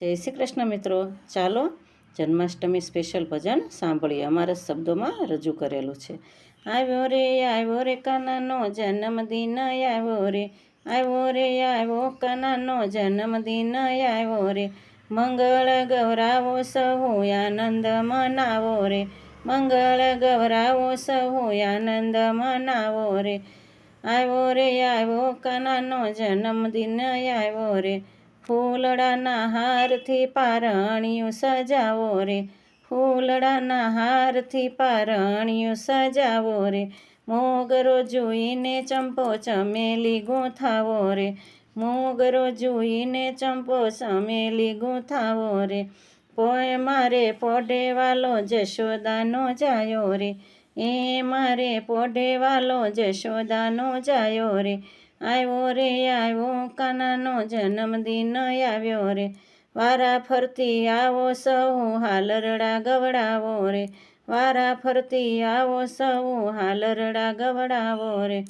જય શ્રી કૃષ્ણ મિત્રો, ચાલો જન્માષ્ટમી સ્પેશિયલ ભજન સાંભળીએ. અમારા શબ્દોમાં રજૂ કરેલું છે. આવ્યો રે કાનાનો જન્મદિન આવ્યો રે, આવ્યો કાનાનો જન્મદિન આવ્યો રે. મંગળ ગૌરાવો સહુ આનંદ મનાવો રે, મંગળ ગૌરાવો સહુ આનંદ મનાવો રે. આવ્યો કાનાનો જન્મદિન આવ્યો રે. ફૂલડાના હારથી પારણિયું સજાવો રે, ફૂલડાના હારથી પારણિયું સજાવો રે. મોગરો જોઈને ચંપો ચમેલી ગૂંથાવો રે, મોગરો જોઈને ચંપો ચમેલી ગૂંથાવો રે. પોય મારે પોઢેવાલો જશોદાનો જાયો રે, એ મારે પોઢેવાલો જશોદાનો જાયો રે. આવ્યો કાનાનો જન્મદિન આવ્યો રે. વારા ફરતી આવો સહુ હાલરડા ગવડાવો રે, વારા ફરતી આવો સહુ હાલરડા ગવડાવો રે.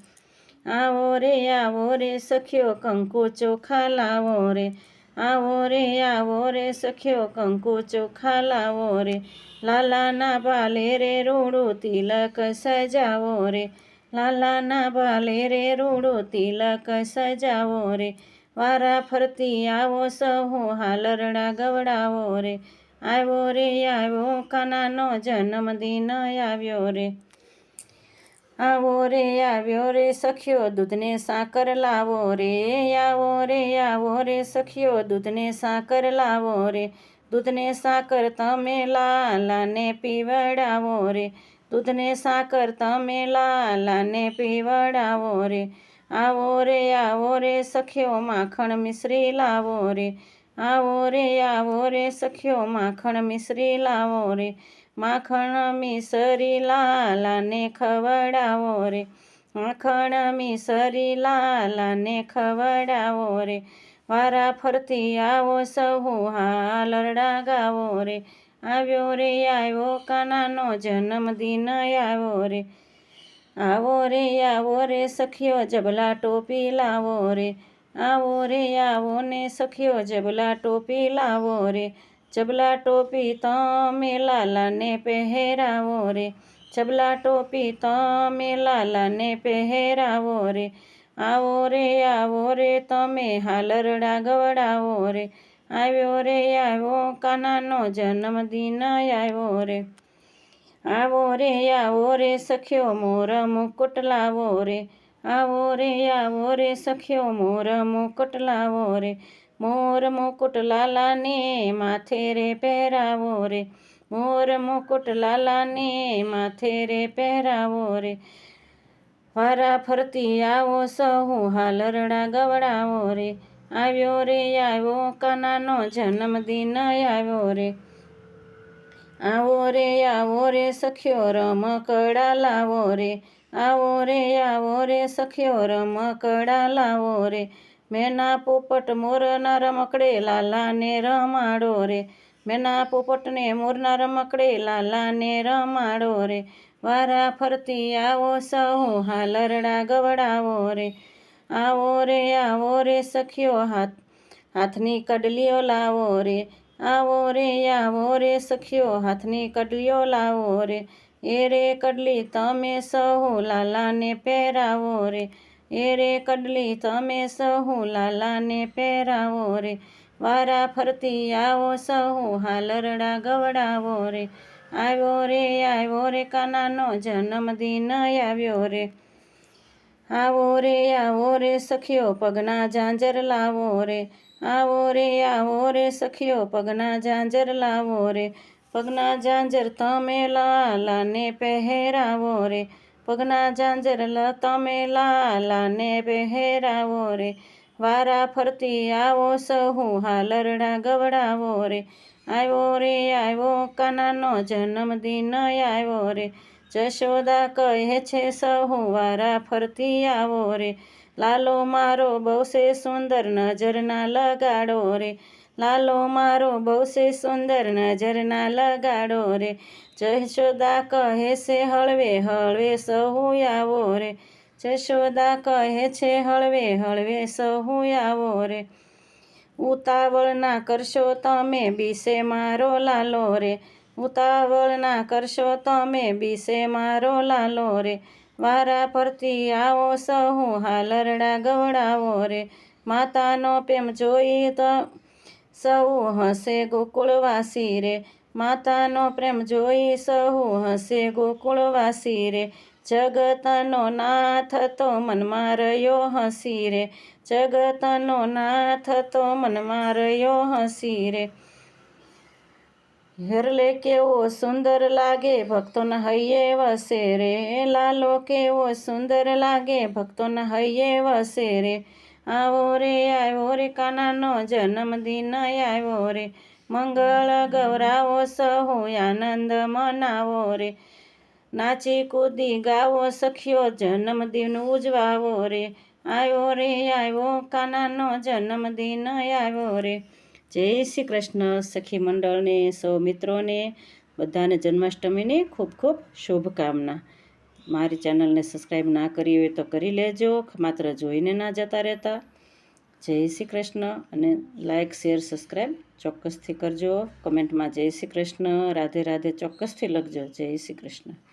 આવો રે સખ્યો કંકુ ચોખા લાવો રે, આવો રે સખ્યો કંકુ ચોખા લાવો રે. લાલાના ભાલે રે રૂડું તિલક સજાવો રે, લાલાના ભાલે રે રૂડું તિલક સજાવો રે. વારા ફરતી આવો સહુ હાલરડા ગવડાવો રે. આવ્યો કાનાનો જન્મદિન આવ્યો રે. આવ્યો રે સખ્યો દૂધને સાકર લાવો રે, આવો રે સખ્યો દૂધને સાકર લાવો રે. દૂધને સાકર તમે લાલાને પીવડાવો રે, દૂધને સાકર તમે લાલાને પીવડાવો રે. આવો રે સખ્યો માખણ મિશ્રી લાવો રે, આવો રે સખ્યો માખણ મિશ્રી લાવો રે. માખણ મિસરી લાલાને ખવડાવો રે, માખણ મિસરી લાલાને ખવડાવો રે. વારા ફરતી આવો સહુ હાલરડા ગાવો રે. આવ્યો કાનાનો જન્મદિન આવ્યો રે. આવો રે સખ્યો જબલા ટોપી લાવો રે, આવો ને સખ્યો જબલા ટોપી લાવો રે. જબલા ટોપી તમે લાલાને પહેરાવો રે, જબલા ટોપી તમે લાલાને પહેરાવો રે. આવો રે તમે હાલરડા ગવડાવો રે. આવ્યો કાનાનો જન્મદિન આવ્યો રે. આવો રે સખ્યો મોર મુકુટ લાવો રે, આવો રે સખ્યો મોર મુકુટ લાવો રે. મોર મુકુટ લાલાને માથે રે પહેરાવો રે, મોર મુકુટ લાલાને માથે રે પહેરાવો રે. વારા ફરતી આવો સહુ હાલરડા ગવડાવો રે. આવ્યો કાનાનો જન્મદિન આવ્યો રે. આવો રે સખ્યો રમકડા લાવો રે, આવો રે સખ્યો રમકડા લાવો રે. મેના પોપટ મોરના રમકડે લાલાને રમાડો રે, મેના પોપટને મોરના રમકડે લાલાને રમાડો રે. વારા ફરતી આવો સહુ હાલરડા ગવડાવો રે. આવો રે સખ્યો હાથની કડલીઓ લાવો રે, આવો રે સખ્યો હાથની કડલીઓ લાવો રે. એ રે કડલી તમે સહુ લાલાને પહેરાવો રે, એ રે કડલી તમે સહુ લાલાને પહેરાવો રે. વારા ફરતી આવો સહુ હાલરડા ગવડાવો રે. આવ્યો રે કાનાનો જન્મદિન આવ્યો રે. આવો રે સખ્યો પગના ઝાંઝર લાવો રે, આવો રે સખ્યો પગના ઝાંઝર લાવો રે. પગના ઝાંઝર તમે લાલાને પહેરાવો રે, પગના ઝાંઝર તમે લાલાને પહેરાવો રે. વારા ફરતી આવો સહુ હાલરડા ગવડાવો રે. આવ્યો કાનાનો જન્મદિન આવ્યો રે. જશોદા કહે છે સહુ વારા ફરતી આવો રે. લાલો મારો બહુ છે સુંદર નજર ના લગાડો રે, લાલો મારો બહુ છે સુંદર નજર ના લગાડો રે. જશોદા કહે છે હળવે સહુ આવો રે, જશોદા કહે છે હળવે સહુ આવો રે. ઉતાવળ ના કરશો તમે, બીસે મારો લાલો રે. ઉતાવળ ના કરશો તમે, બીસે મારો લાલો રે. વારા ફરતી આવો સહુ, હાલરડા ગવડાવો રે. માતાનો પ્રેમ જોઈ તો સહુ હસે ગોકુળવાસી રે. માતાનો પ્રેમ જોઈ સહુ હસે ગોકુળવાસી રે. જગતનો નાથ તો મનમાં રહ્યો હસી રે. જગતનો નાથ તો મનમાં રહ્યો હસી રે. હેરલે કેવો સુંદર લાગે, ભક્તોના હૈયે વસે રે. લાલો કેવો સુંદર લાગે, ભક્તોના હૈયે વસે રે. આવ્યો રે કાનાનો જન્મદિન આવ્યો રે. મંગળ ગૌરાવો સહુ, આનંદ મનાવો રે. નાચી કૂદી ગાવો સખીઓ, જન્મદિન ઉજવાવો રે. આવ્યો કાનાનો જન્મદિન આવ્યો રે. જય શ્રી કૃષ્ણ. સખી મંડળને, સૌ મિત્રોને બધાને જન્માષ્ટમીની ખૂબ ખૂબ શુભકામના. મારી ચેનલને સબસ્ક્રાઈબ ના કરી હોય તો કરી લેજો, માત્ર જોઈને ના જતા રહેતા. જય શ્રી કૃષ્ણ. અને લાઈક, શેર, સબસ્ક્રાઈબ ચોક્કસથી કરજો. કમેન્ટમાં જય શ્રી કૃષ્ણ, રાધે રાધે ચોક્કસથી લખજો. જય શ્રી કૃષ્ણ.